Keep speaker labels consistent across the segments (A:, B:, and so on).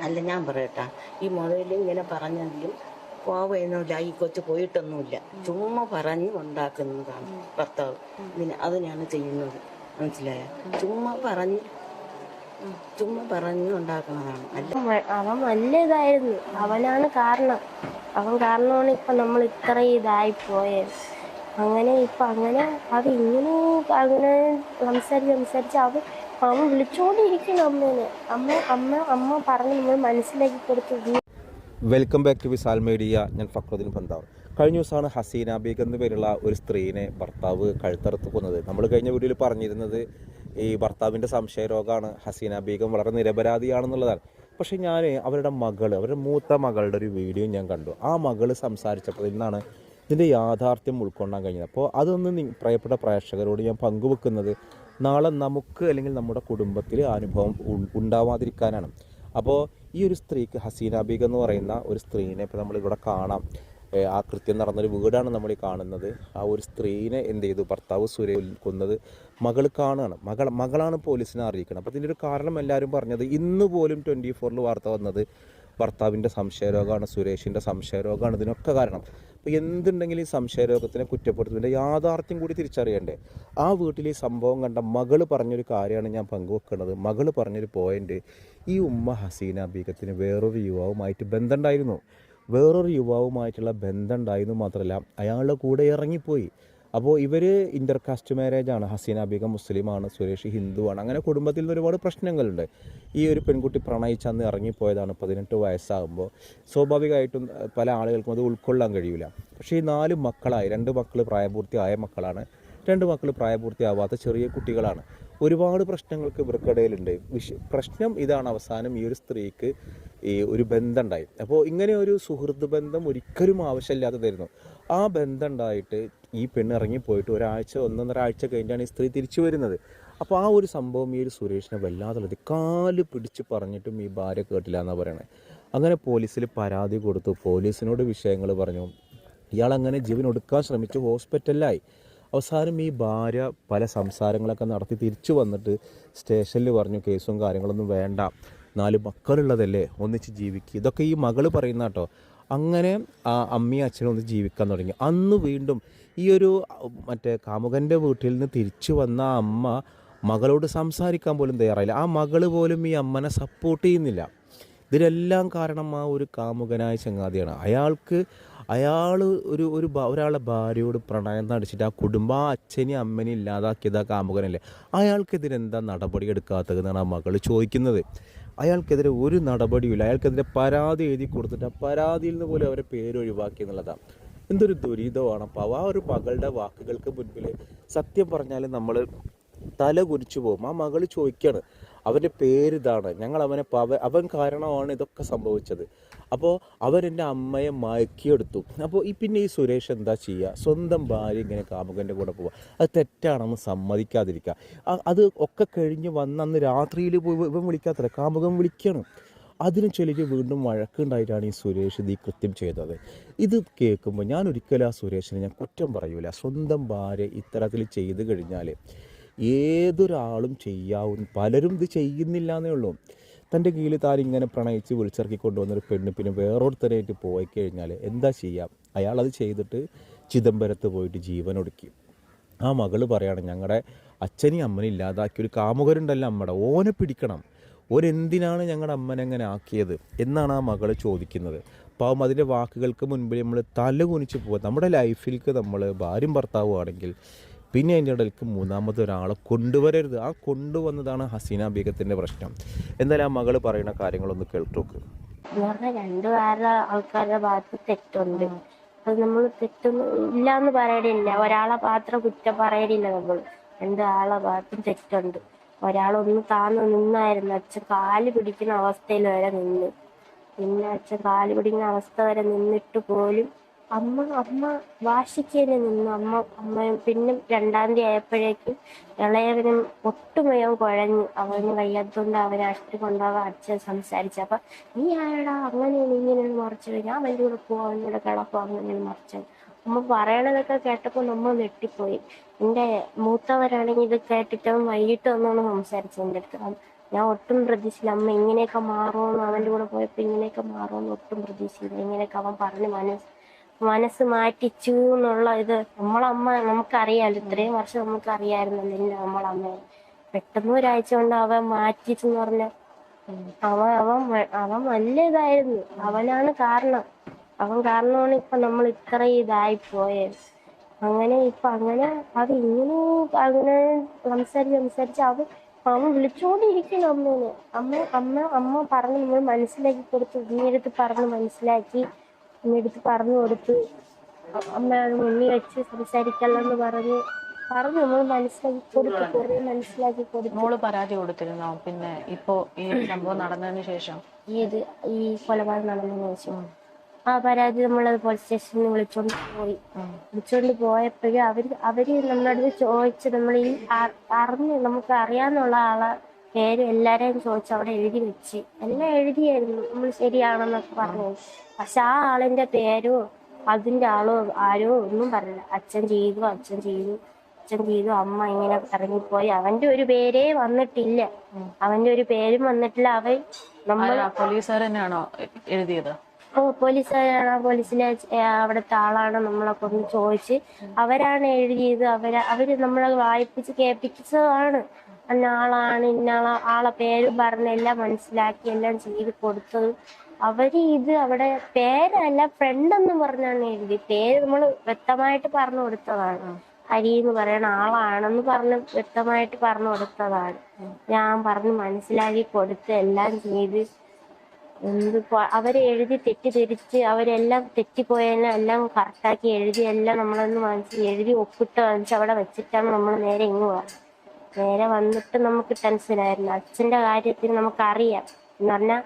A: അല്ല, ഞാൻ പറയട്ടാ, ഈ മുതൽ ഇങ്ങനെ പറഞ്ഞെങ്കിലും പോവുകയൊന്നുമില്ല, ഈ കൊച്ചു പോയിട്ടൊന്നുമില്ല, ചുമ്മാ പറഞ്ഞ് ഉണ്ടാക്കുന്നതാണ് ഭർത്താവ്. അതിനാണ് ചെയ്യുന്നത്, മനസ്സിലായ? ചുമ്മാ പറഞ്ഞ് ഉണ്ടാക്കുന്നതാണ്. അല്ല,
B: അവൻ നല്ല ഇതായിരുന്നു, അവനാണ് കാരണം. അവൻ കാരണമാണ് ഇപ്പൊ നമ്മൾ ഇത്രയും ഇതായി പോയത്. അങ്ങനെ ഇപ്പൊ അങ്ങനെ അത് ഇങ്ങനെ അങ്ങനെ സംസാരിച്ച് അവൻ വിളിച്ചോണ്ടിരിക്കണം അമ്മേനെ. അമ്മ പറഞ്ഞ് നമ്മൾ മനസ്സിലാക്കി കൊടുത്തു.
C: Welcome back to Visal media. ഞാൻ ഫക്രുദ്ദീൻ പന്താവ്. കഴിഞ്ഞ ദിവസമാണ് ഹസീന ബീഗം എന്ന് പേരുള്ള ഒരു സ്ത്രീനെ ഭർത്താവ് കഴുത്തറുത്ത് കൊന്നത്. നമ്മൾ കഴിഞ്ഞ വീഡിയോയിൽ പറഞ്ഞിരുന്നത് ഈ ഭർത്താവിൻ്റെ സംശയരോഗമാണ്, ഹസീന ബീഗം വളരെ നിരപരാധിയാണെന്നുള്ളതാണ്. പക്ഷേ ഞാൻ അവരുടെ മൂത്ത മകളുടെ ഒരു വീഡിയോ ഞാൻ കണ്ടു. ആ മകൾ സംസാരിച്ചപ്പോൾ നിന്നാണ് ഇതിൻ്റെ യാഥാർത്ഥ്യം ഉൾക്കൊള്ളാൻ കഴിഞ്ഞത്. അപ്പോൾ അതൊന്ന് പ്രിയപ്പെട്ട പ്രേക്ഷകരോട് ഞാൻ പങ്കുവെക്കുന്നത് നാളെ നമുക്ക് അല്ലെങ്കിൽ നമ്മുടെ കുടുംബത്തിൽ അനുഭവം ഉണ്ടാവാതിരിക്കാനാണ്. അപ്പോൾ ഈ ഒരു സ്ത്രീക്ക്, ഹസീന ബീഗം എന്ന് പറയുന്ന ഒരു സ്ത്രീനെ ഇപ്പോൾ നമ്മളിവിടെ കാണാം. ആ കൃത്യം നടന്നൊരു വീടാണ് നമ്മൾ ഈ കാണുന്നത്. ആ ഒരു സ്ത്രീനെ എന്ത് ചെയ്തു, ഭർത്താവ് സുരേഷ് കൊന്നത് മകൾ കാണുകയാണ്. മകളാണ് പോലീസിനെ അറിയിക്കുന്നത്. അപ്പോൾ ഇതിൻ്റെ ഒരു കാരണം എല്ലാവരും പറഞ്ഞത്, ഇന്ന് പോലും 24 വാർത്ത വന്നത് ഭർത്താവിൻ്റെ സംശയരോഗമാണ്, സുരേഷിൻ്റെ സംശയരോഗമാണ് ഇതിനൊക്കെ കാരണം. അപ്പോൾ എന്തുണ്ടെങ്കിലും ഈ സംശയരോഗത്തിനെ കുറ്റപ്പെടുത്തുന്നതിൻ്റെ യാഥാർത്ഥ്യം കൂടി തിരിച്ചറിയണ്ടേ? ആ വീട്ടിൽ ഈ സംഭവം കണ്ട മകൾ പറഞ്ഞൊരു കാര്യമാണ് ഞാൻ പങ്കുവെക്കുന്നത്. മകൾ പറഞ്ഞൊരു പോയിൻ്റ്, ഈ ഉമ്മ ഹസീന ബീഗത്തിന് വേറൊരു യുവാവുമായിട്ട് ബന്ധമുണ്ടായിരുന്നു. മാത്രമല്ല അയാളുടെ കൂടെ ഇറങ്ങിപ്പോയി. അപ്പോൾ ഇവർ ഇൻ്റർകാസ്റ്റ് മാരേജാണ്. ഹസീന ബീഗം മുസ്ലിമാണ്, സുരേഷ് ഹിന്ദുവാണ്. അങ്ങനെ കുടുംബത്തിൽ നിന്ന് ഒരുപാട് പ്രശ്നങ്ങളുണ്ട്. ഈ ഒരു പെൺകുട്ടി പ്രണയിച്ചന്ന് ഇറങ്ങിപ്പോയതാണ്. 18 വയസ്സാകുമ്പോൾ സ്വാഭാവികമായിട്ടും പല ആളുകൾക്കും അത് ഉൾക്കൊള്ളാൻ കഴിയില്ല. പക്ഷേ ഈ 4 മക്കളായി, 2 മക്കൾ പ്രായപൂർത്തിയായ മക്കളാണ്, 2 മക്കൾ പ്രായപൂർത്തിയാവാത്ത ചെറിയ കുട്ടികളാണ്. ഒരുപാട് പ്രശ്നങ്ങൾക്ക് ഇവർക്കിടയിലുണ്ട്. പ്രശ്നം ഇതാണ്, അവസാനം ഈ ഒരു സ്ത്രീക്ക് ഈ ഒരു ബന്ധം ഉണ്ടായി. അപ്പോൾ ഇങ്ങനെ ഒരു സുഹൃത്ത് ബന്ധം ഒരിക്കലും ആവശ്യമില്ലാത്തതായിരുന്നു. ആ ബന്ധം ഉണ്ടായിട്ട് ഈ പെണ്ണ് ഇറങ്ങിപ്പോയിട്ട് ഒന്നൊന്നര ആഴ്ച കഴിഞ്ഞാണ് ഈ സ്ത്രീ തിരിച്ചു വരുന്നത്. അപ്പോൾ ആ ഒരു സംഭവം ഈ ഒരു സുരേഷിനെ വല്ലാതുള്ളത്. കാല് പിടിച്ച് പറഞ്ഞിട്ടും ഈ ഭാര്യ കേട്ടില്ല എന്നാണ് പറയണത്. അങ്ങനെ പോലീസിൽ പരാതി കൊടുത്തു, പോലീസിനോട് വിഷയങ്ങൾ പറഞ്ഞു. ഇയാളങ്ങനെ ജീവൻ ഒടുക്കാൻ ശ്രമിച്ചു, ഹോസ്പിറ്റലിലായി. അവസാനം ഈ ഭാര്യ പല സംസാരങ്ങളൊക്കെ നടത്തി തിരിച്ചു വന്നിട്ട് സ്റ്റേഷനിൽ പറഞ്ഞു, കേസും കാര്യങ്ങളൊന്നും വേണ്ട, 4 മക്കളുള്ളതല്ലേ, ഒന്നിച്ച് ജീവിക്കുക. ഇതൊക്കെ ഈ മകൾ പറയുന്ന കേട്ടോ. അങ്ങനെ ആ അമ്മയും അച്ഛനും ഒന്ന് ജീവിക്കാൻ തുടങ്ങി. അന്ന് വീണ്ടും ഈ ഒരു കാമുകൻ്റെ വീട്ടിൽ നിന്ന് തിരിച്ചു വന്ന അമ്മ മകളോട് സംസാരിക്കാൻ പോലും തയ്യാറായില്ല. ആ മകൾ പോലും ഈ അമ്മനെ സപ്പോർട്ട് ചെയ്യുന്നില്ല. ഇതിനെല്ലാം കാരണം ആ ഒരു കാമുകനായ ചങ്ങാതിയാണ്. അയാൾ ഒരാളുടെ ഭാര്യയോട് പ്രണയം നടിച്ചിട്ട് ആ കുടുംബം, ആ അച്ഛനെയും അമ്മനെയും ഇല്ലാതാക്കിയത് ആ കാമുകനല്ലേ. അയാൾക്കെതിരെ എന്താ നടപടി എടുക്കാത്തതെന്നാണ് ആ മകൾ ചോദിക്കുന്നത്. അയാൾക്കെതിരെ ഒരു നടപടിയില്ല. അയാൾക്കെതിരെ പരാതി എഴുതി കൊടുത്തിട്ട് ആ പരാതിയിൽ നിന്ന് പോലും അവരെ പേര് ഒഴിവാക്കി എന്നുള്ളതാണ്. എന്തൊരു ദുരിതമാണ്. അപ്പോൾ ആ ഒരു മകളുടെ വാക്കുകൾക്ക് മുൻപിൽ സത്യം പറഞ്ഞാൽ നമ്മൾ തല കുരിച്ചു പോകും. ആ മകൾ ചോദിക്കുകയാണ്, അവൻ്റെ പേരിതാണ്, ഞങ്ങൾ അവൻ കാരണമാണ് ഇതൊക്കെ സംഭവിച്ചത്. അപ്പോൾ അവരെൻ്റെ അമ്മയെ മയക്കിയെടുത്തു. അപ്പോൾ പിന്നെ ഈ സുരേഷ് എന്താ ചെയ്യുക? സ്വന്തം ഭാര്യ ഇങ്ങനെ കാമുകൻ്റെ കൂടെ പോവുക, അത് തെറ്റാണെന്ന് സമ്മതിക്കാതിരിക്കുക. അത് ഒക്കെ കഴിഞ്ഞ് വന്നന്ന് രാത്രിയിൽ പോയി ഇവൻ വിളിക്കാത്തല്ല, കാമുകൻ വിളിക്കണം. അതിന് ചൊല്ലിട്ട് വീണ്ടും വഴക്കുണ്ടായിട്ടാണ് ഈ സുരേഷ് ഈ കൃത്യം ചെയ്തത്. ഇത് കേൾക്കുമ്പോൾ ഞാൻ ഒരിക്കലും ആ സുരേഷിനെ ഞാൻ കുറ്റം പറയൂല. സ്വന്തം ഭാര്യ ഇത്തരത്തിൽ ചെയ്ത് കഴിഞ്ഞാൽ ഏതൊരാളും ചെയ്യാവും. പലരും ഇത് ചെയ്യുന്നില്ല എന്നേ ഉള്ളൂ. തൻ്റെ കീഴിൽ താരിങ്ങനെ പ്രണയിച്ച് വിളിച്ചിറക്കി കൊണ്ടുവന്നൊരു പെണ്ണ് പിന്നെ വേറൊരുത്തരായിട്ട് പോയി കഴിഞ്ഞാൽ എന്താ ചെയ്യാം? അയാളത് ചെയ്തിട്ട് ചിദംബരത്ത് പോയിട്ട് ജീവൻ ഒടുക്കി. ആ മകൾ പറയാണ്, ഞങ്ങളുടെ അച്ഛനെയും അമ്മനെയും ഇല്ലാതാക്കി ഒരു കാമുകരുണ്ടല്ലോ അമ്മയുടെ, ഓനെ പിടിക്കണം, ഓരെന്തിനാണ് ഞങ്ങളുടെ അമ്മനെങ്ങനെ ആക്കിയത് എന്നാണ് ആ മകൾ ചോദിക്കുന്നത്. പാവം അതിൻ്റെ വാക്കുകൾക്ക് മുൻപിൽ നമ്മൾ തല കുനിച്ച് പോകുക. നമ്മുടെ ലൈഫിലേക്ക് നമ്മൾ ഭാര്യയും ഭർത്താവും ആണെങ്കിൽ പിന്നെ അതിൻ്റെ ഇടയിലേക്ക് മൂന്നാമതൊരാളെ കൊണ്ടുവരരുത്. ആ കൊണ്ടുവന്നതാണ് ഹസീന ബീഗത്തിൻ്റെ പ്രശ്നം. എന്തായാലും ആ മകൾ പറയുന്ന കാര്യങ്ങളൊന്ന് കേൾട്ടോക്ക്.
B: എന്ന് പറഞ്ഞാൽ 2 ആൾക്കാരുടെ ഭാഗത്ത് തെറ്റുണ്ട്. അത് നമ്മൾ തെറ്റൊന്നും ഇല്ലാന്ന് പറയണില്ല, ഒരാളെ ഭാഗത്ത് കുറ്റം പറയണില്ല. നമ്മൾ 2 ആളെ ഭാഗത്തും തെറ്റുണ്ട്. ഒരാളൊന്ന് താന്ന് നിന്നായിരുന്നു, അച്ഛൻ കാല് പിടിക്കുന്ന അവസ്ഥയിൽ വരെ നിന്ന്. പിന്നെ അച്ഛൻ കാല് പിടിക്കുന്ന അവസ്ഥ വരെ നിന്നിട്ട് പോലും അമ്മ വാശിക്ക് തന്നെ നിന്നു. അമ്മയും പിന്നെ 2-ാം തീയതി ആയപ്പോഴേക്കും ഇളയവനും ഒട്ടുമയം കുഴഞ്ഞു. അവന് വയ്യാത്തോണ്ട് അവനെ അഷ്ടി കൊണ്ടുപോകാൻ അച്ഛൻ സംസാരിച്ചു. അപ്പൊ നീ ആരടാ അങ്ങനെയാണ് ഇങ്ങനെയാണ് മറിച്ചത്, ഞാൻ വലിയ കൂടെ പോവാ, അവനോട് കിളപ്പോ, അങ്ങനെയാണ് മറിച്ചത്. അമ്മ പറയണതൊക്കെ കേട്ടപ്പോൾ നമ്മൾ ഞെട്ടിപ്പോയി. എൻ്റെ മൂത്തവരാണെങ്കിൽ ഇത് കേട്ടിട്ട് അവൻ വൈകിട്ട് വന്നാണ് സംസാരിച്ചത് എൻ്റെ അടുത്ത്. ഞാൻ ഒട്ടും പ്രതീക്ഷിച്ചില്ല അമ്മ ഇങ്ങനെയൊക്കെ മാറുമെന്ന്, അവൻ്റെ കൂടെ പോയപ്പോൾ ഇങ്ങനെയൊക്കെ മാറുമെന്ന് ഒട്ടും പ്രതീക്ഷിച്ചില്ല. ഇങ്ങനെയൊക്കെ അവൻ പറഞ്ഞ് മനസ്സ് മാറ്റിച്ചു എന്നുള്ള ഇത് നമ്മളമ്മ നമുക്കറിയാമല്ലോ, ഇത്രയും വർഷം നമുക്കറിയാമായിരുന്നല്ലോ എൻ്റെ നമ്മളമ്മയെ. പെട്ടെന്ന് ഒരാഴ്ച കൊണ്ട് അവൻ മാറ്റിച്ചെന്ന് പറഞ്ഞ അവൻ നല്ല ഇതായിരുന്നു. അവനാണ് കാരണം. അവൻ കാരണമാണ് ഇപ്പൊ നമ്മൾ ഇത്രയും ഇതായി പോയത്. അങ്ങനെ ഇപ്പൊ അങ്ങനെ അത് ഇങ്ങനെ അങ്ങനെ സംസാരിച്ച് അവൻ വിളിച്ചോണ്ടിരിക്കണം അമ്മേനെ. അമ്മ പറഞ്ഞ് നമ്മൾ മനസ്സിലാക്കി കൊടുത്തു. ഇങ്ങടുത്ത് പറഞ്ഞ് മനസ്സിലാക്കി, ഇങ്ങടുത്ത് പറഞ്ഞു കൊടുത്ത്, അമ്മ അത് മുന്നിൽ വെച്ച് സംസാരിക്കല്ലെന്ന് പറഞ്ഞ് നമ്മൾ മനസ്സിലാക്കി കൊടുത്തു. കുറെ മനസ്സിലാക്കി കൊടുത്തു.
D: മോള് പരാതി കൊടുത്തിരുന്നോ? പിന്നെ ഇപ്പോ ഈ സംഭവം നടന്നതിന് ശേഷം,
B: ഈ കൊലപാതകം നടന്നതിന് ശേഷം ആ പരാതി നമ്മളത് പോലീസ് സ്റ്റേഷനിൽ വിളിച്ചോണ്ട് പോയപ്പോഴും അവര് നമ്മുടെ അടുത്ത് ചോദിച്ച് നമ്മൾ ഈ നമുക്ക് അറിയാന്നുള്ള ആളെ പേര് എല്ലാരെയും ചോദിച്ച് അവിടെ എഴുതി വെച്ച് എല്ലാം എഴുതിയായിരുന്നു നമ്മൾ ശരിയാണെന്നൊക്കെ പറഞ്ഞു. പക്ഷെ ആ ആളിന്റെ പേരോ അതിന്റെ ആളോ ആരോ ഒന്നും പറഞ്ഞില്ല. അച്ഛൻ ചെയ്തു, അമ്മ ഇങ്ങനെ ഇറങ്ങിപ്പോയി. അവന്റെ ഒരു പേരേ വന്നിട്ടില്ല, അവന്റെ ഒരു പേരും വന്നിട്ടില്ല.
D: പോലീസുകാർ തന്നെയാണോ എഴുതിയത്?
B: പോലീസുകാരാണ്, പോലീസിലെ അവിടുത്തെ ആളാണ്. നമ്മളൊക്കെ ഒന്ന് ചോദിച്ച് അവരാണ് എഴുതിയത്. അവര് നമ്മളെ വായിപ്പിച്ച് കേൾപ്പിച്ചതാണ്. ഇന്ന ആളെ പേര് പറഞ്ഞ് എല്ലാം മനസ്സിലാക്കി എല്ലാം ചെയ്ത് കൊടുത്തത്. ഇത് അവിടെ പേരല്ല ഫ്രണ്ടെന്ന് പറഞ്ഞാണ് എഴുതി. പേര് നമ്മൾ വ്യക്തമായിട്ട് പറഞ്ഞു കൊടുത്തതാണ്. ഹരി എന്ന് പറയുന്ന ആളാണെന്ന് പറഞ്ഞ് വ്യക്തമായിട്ട് പറഞ്ഞു കൊടുത്തതാണ്. ഞാൻ പറഞ്ഞ് മനസ്സിലാക്കി കൊടുത്ത് എല്ലാം ചെയ്ത് അവരെ എഴുതി തെറ്റിദ്ധരിച്ച് അവരെല്ലാം തെറ്റിപ്പോയെല്ലാം എല്ലാം കറക്റ്റാക്കി എഴുതി എല്ലാം നമ്മളൊന്ന് വാങ്ങിച്ച് എഴുതി ഒപ്പിട്ട് വാങ്ങിച്ച് അവിടെ വെച്ചിട്ടാണ് നമ്മൾ നേരെ നേരെ വന്നിട്ട് നമുക്ക് ടെൻഷനായിരുന്നു. അച്ഛൻ്റെ കാര്യത്തിൽ നമുക്കറിയാം എന്ന് പറഞ്ഞാൽ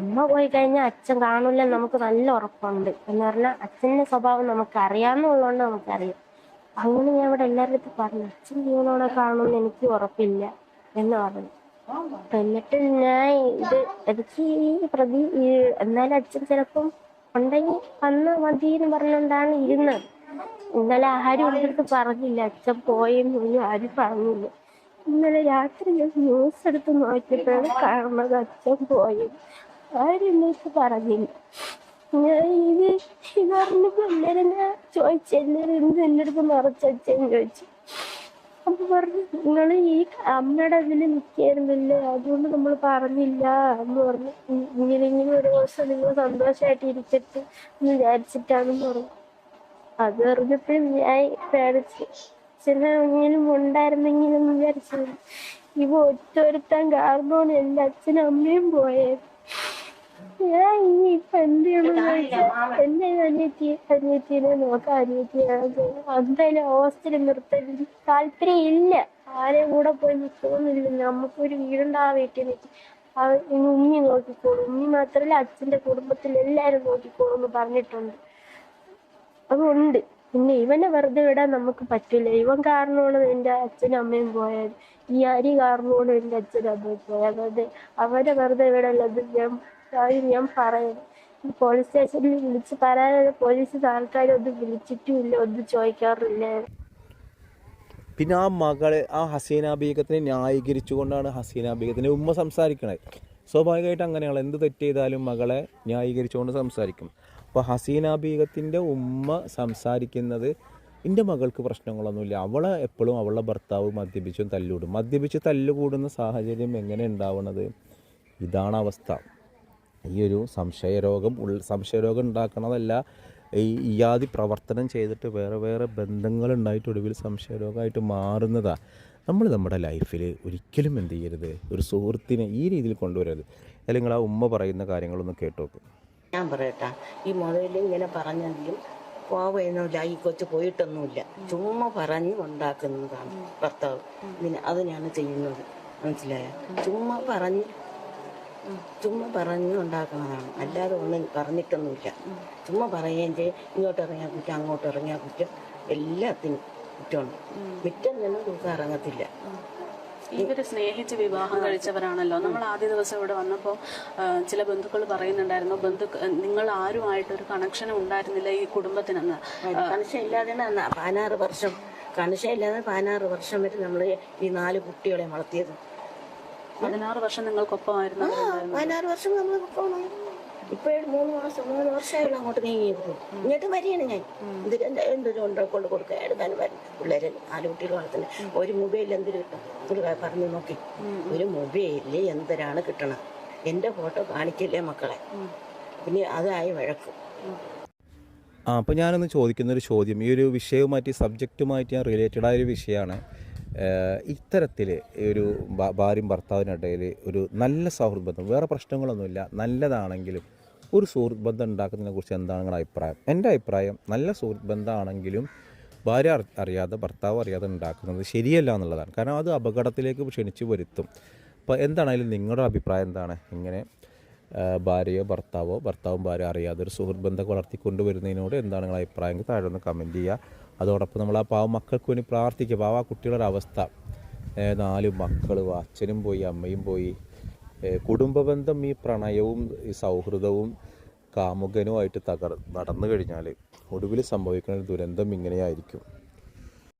B: അമ്മ പോയി കഴിഞ്ഞാൽ അച്ഛൻ കാണില്ല നമുക്ക് നല്ല ഉറപ്പുണ്ട്. എന്ന് പറഞ്ഞാൽ അച്ഛൻ്റെ സ്വഭാവം നമുക്കറിയാമെന്നുള്ളതുകൊണ്ട് നമുക്കറിയാം. അങ്ങനെ ഞാൻ ഇവിടെ എല്ലാവരുടെ അടുത്ത് പറഞ്ഞു, അച്ഛൻ ജീവനോടെ കാണുമെന്ന് എനിക്ക് ഉറപ്പില്ല എന്ന് പറഞ്ഞു. എന്നിട്ട് ഞാൻ എനിക്ക് എന്നാലും അച്ഛൻ ചിലപ്പം ഉണ്ടെങ്കിൽ വന്ന് മതിയെന്ന് പറഞ്ഞുകൊണ്ടാണ് ഇരുന്നത്. ഇന്നലെ ആരും എൻ്റെ അടുത്ത് പറഞ്ഞില്ല അച്ഛൻ പോയെന്നൊന്നും ആരും പറഞ്ഞില്ല. ഇന്നലെ രാത്രി ഞാൻ ന്യൂസ് എടുത്ത് നോക്കിയപ്പോഴാണ് കാണുന്നത് അച്ഛൻ പോയത്. ആരും എന്നൊക്കെ പറഞ്ഞില്ല. ഞാൻ പറഞ്ഞപ്പോ എല്ലാരും ഞാൻ ചോദിച്ചു, എല്ലാരും എൻ്റെ അടുത്ത് നിറച്ചച്ഛൻ ചോദിച്ചു. അപ്പൊ പറഞ്ഞു, നിങ്ങൾ ഈ അമ്മയുടെ അതിൽ നിൽക്കായിരുന്നില്ലേ, അതുകൊണ്ട് നമ്മൾ പറഞ്ഞില്ല എന്ന് പറഞ്ഞു. ഇങ്ങനെ ഒരു ദിവസം നിങ്ങൾ സന്തോഷമായിട്ട് ഇരിക്കട്ടെ എന്ന് വിചാരിച്ചിട്ടാണെന്ന് പറഞ്ഞു. അത് പറഞ്ഞപ്പോഴും ഞാൻ പേടിച്ച് അച്ഛനെങ്കിലും ഉണ്ടായിരുന്നെങ്കിലും വിചാരിച്ചത്. ഇവ ഒറ്റൊരുത്താൻ കാരണമാണ് എൻ്റെ അച്ഛനും അമ്മയും പോയത്. ഞാൻ ഇനിയിപ്പൊ എന്ത് ചെയ്യണമെന്ന് ചോദിച്ചാൽ എന്റെ അനിയത്തിനെ നോക്കാൻ എന്തായാലും ഹോസ്റ്റലിൽ നിർത്താൻ താല്പര്യം ഇല്ല. ആരെയും കൂടെ പോയി നിൽക്കണമെന്നില്ല. നമുക്കൊരു വീടുണ്ട്, ആ വീട്ടിൽ നിൽക്കും. ഉമ്മി നോക്കിക്കോളും. ഉമ്മി മാത്രമല്ല അച്ഛന്റെ കുടുംബത്തിൽ എല്ലാരും നോക്കിക്കോളും എന്ന് പറഞ്ഞിട്ടുണ്ട്. അതുകൊണ്ട് പിന്നെ ഇവനെ വെറുതെ വിടാൻ നമുക്ക് പറ്റില്ല. ഇവൻ കാരണമാണ് എൻ്റെ അച്ഛനും അമ്മയും പോയത്. ഈ അരി കാരണമാണ് എൻ്റെ അച്ഛനും അമ്മയും പോയത്. അതെ, അവരെ വെറുതെ വിടല്ലത് ഞാൻ പറയുന്നു. പോലീസ് സ്റ്റേഷനിൽ വിളിച്ച് പറയാതെ പോലീസ് ആൾക്കാരൊന്നും വിളിച്ചിട്ടുമില്ല, ഒന്നും ചോദിക്കാറില്ല.
C: പിന്നെ ആ മകളെ, ആ ഹസീന ബീഗത്തിനെ ന്യായീകരിച്ചുകൊണ്ടാണ് ഹസീന ബീഗത്തിൻ്റെ ഉമ്മ സംസാരിക്കണത്. സ്വാഭാവികമായിട്ട് അങ്ങനെയാണ്, എന്ത് തെറ്റ് ചെയ്താലും മകളെ ന്യായീകരിച്ചുകൊണ്ട് സംസാരിക്കും. അപ്പോൾ ഹസീന ബീഗത്തിൻ്റെ ഉമ്മ സംസാരിക്കുന്നത്, എൻ്റെ മകൾക്ക് പ്രശ്നങ്ങളൊന്നുമില്ല, അവളെ എപ്പോഴും അവളുടെ ഭർത്താവ് മദ്യപിച്ച് തല്ലുകൂടുന്ന സാഹചര്യം എങ്ങനെ ഉണ്ടാവുന്നത്? ഇതാണ് അവസ്ഥ. ഈ ഒരു സംശയരോഗം ഉണ്ടാക്കണതല്ല, ഇയാതി പ്രവർത്തനം ചെയ്തിട്ട് വേറെ ബന്ധങ്ങളുണ്ടായിട്ട് ഒടുവിൽ സംശയരോഗമായിട്ട് മാറുന്നതാണ്. നമ്മൾ നമ്മുടെ ലൈഫിൽ ഒരിക്കലും എന്ത് ചെയ്യരുത്, ഒരു സുഹൃത്തിനെ ഈ രീതിയിൽ കൊണ്ടുവരരുത്. അല്ലെങ്കിൽ ആ ഉമ്മ പറയുന്ന കാര്യങ്ങളൊന്ന് കേട്ടോക്ക്.
A: ഞാൻ പറയട്ടാ, ഈ മുതലിൽ ഇങ്ങനെ പറഞ്ഞെങ്കിലും പോവുന്നില്ല, ഈ കൊച്ചു പോയിട്ടൊന്നുമില്ല, ചുമ്മാ പറഞ്ഞ് ഉണ്ടാക്കുന്നതാണ് ഭർത്താവ്. അതിനാണ് ചെയ്യുന്നത്, മനസ്സിലായ? ചുമ്മാ പറഞ്ഞ് ഉണ്ടാക്കുന്നതാണ്, അല്ലാതെ ഒന്നും പറഞ്ഞിട്ടൊന്നുമില്ല. ചുമ്മാ പറയുകയും ചെയ്യും. ഇങ്ങോട്ട് ഇറങ്ങിയാൽ കുറ്റം, അങ്ങോട്ട് ഇറങ്ങിയാൽ കുറ്റം, എല്ലാത്തിനും കുറ്റമുണ്ട്. മുറ്റം തന്നെ തൂക്കം ഇറങ്ങത്തില്ല.
E: ഇവര് സ്നേഹിച്ച് വിവാഹം കഴിച്ചവരാണല്ലോ. നമ്മൾ ആദ്യ ദിവസം ഇവിടെ വന്നപ്പോൾ ചില ബന്ധുക്കൾ പറയുന്നുണ്ടായിരുന്നു, നിങ്ങൾ ആരുമായിട്ടൊരു കണക്ഷനും ഉണ്ടായിരുന്നില്ല ഈ കുടുംബത്തിനെന്ന്.
A: കണക്ഷൻ ഇല്ലാതെയാണ് 16 വർഷം വരെ നമ്മൾ ഈ 4 കുട്ടികളെ വളർത്തിയത്.
E: 16 വർഷം നിങ്ങൾക്കൊപ്പമായിരുന്നു അവരുണ്ടായിരുന്നത്.
A: 16 വർഷം നമ്മൾ പോകണം. ഇപ്പോഴും 3 വർഷമായുള്ള അങ്ങോട്ട് നീങ്ങിയത്. ഇങ്ങോട്ട് വരികയാണ് ഞാൻ. എന്തൊരു കൊണ്ട് കൊടുക്കുക എടുക്കാനും വരും. പിള്ളേരെ 4 കുട്ടികൾ വളർത്തുന്നത്. ഒരു മൊബൈൽ എന്തൊരു കിട്ടും ഒരു പറഞ്ഞു നോക്കി. ഒരു മൊബൈലിൽ എന്തരാണ് കിട്ടണം. എൻ്റെ ഫോട്ടോ കാണിക്കില്ലേ മക്കളെ. പിന്നെ അതായി വഴക്ക്.
C: അപ്പോൾ ഞാനൊന്ന് ചോദിക്കുന്നൊരു ചോദ്യം, ഈ ഒരു വിഷയവുമായിട്ട് സബ്ജക്റ്റുമായിട്ട് ഞാൻ റിലേറ്റഡ് ആയൊരു വിഷയമാണ്. ഇത്തരത്തിൽ ഒരു ഭാര്യയും ഭർത്താവിനിടയിൽ ഒരു നല്ല സൗഹൃദ ബന്ധം, വേറെ പ്രശ്നങ്ങളൊന്നുമില്ല, നല്ലതാണെങ്കിലും ഒരു സുഹൃത്ത് ബന്ധം ഉണ്ടാക്കുന്നതിനെ കുറിച്ച് എന്താണ് നിങ്ങളുടെ അഭിപ്രായം? എൻ്റെ അഭിപ്രായം, നല്ല സുഹൃത്ത് ബന്ധമാണെങ്കിലും ഭാര്യ അറിയാതെ ഭർത്താവ് അറിയാതെ ഉണ്ടാക്കുന്നത് ശരിയല്ല എന്നുള്ളതാണ്. കാരണം അത് അപകടത്തിലേക്ക് ക്ഷണിച്ചു വരുത്തും. അപ്പോൾ എന്താണെങ്കിലും നിങ്ങളുടെ അഭിപ്രായം എന്താണ്? ഇങ്ങനെ ഭാര്യയോ ഭർത്താവും ഭാര്യ അറിയാതെ ഒരു സുഹൃത്ത് ബന്ധം വളർത്തിക്കൊണ്ടുവരുന്നതിനോട് എന്താണ് നിങ്ങളുടെ അഭിപ്രായം? താഴെ ഒന്ന് കമൻറ്റ് ചെയ്യുക. അതോടൊപ്പം നമ്മൾ ആ പാവ മക്കൾക്ക് വേണ്ടി പ്രാർത്ഥിക്കുക. പാവ കുട്ടികളുടെ അവസ്ഥ, 4 മക്കൾ, അച്ഛനും പോയി അമ്മയും പോയി, കുടുംബ ബന്ധം ഈ പ്രണയവും ഈ സൗഹൃദവും കാമുകനുമായിട്ട് നടന്നു കഴിഞ്ഞാൽ ഒടുവിൽ സംഭവിക്കുന്ന ഒരു ദുരന്തം ഇങ്ങനെയായിരിക്കും.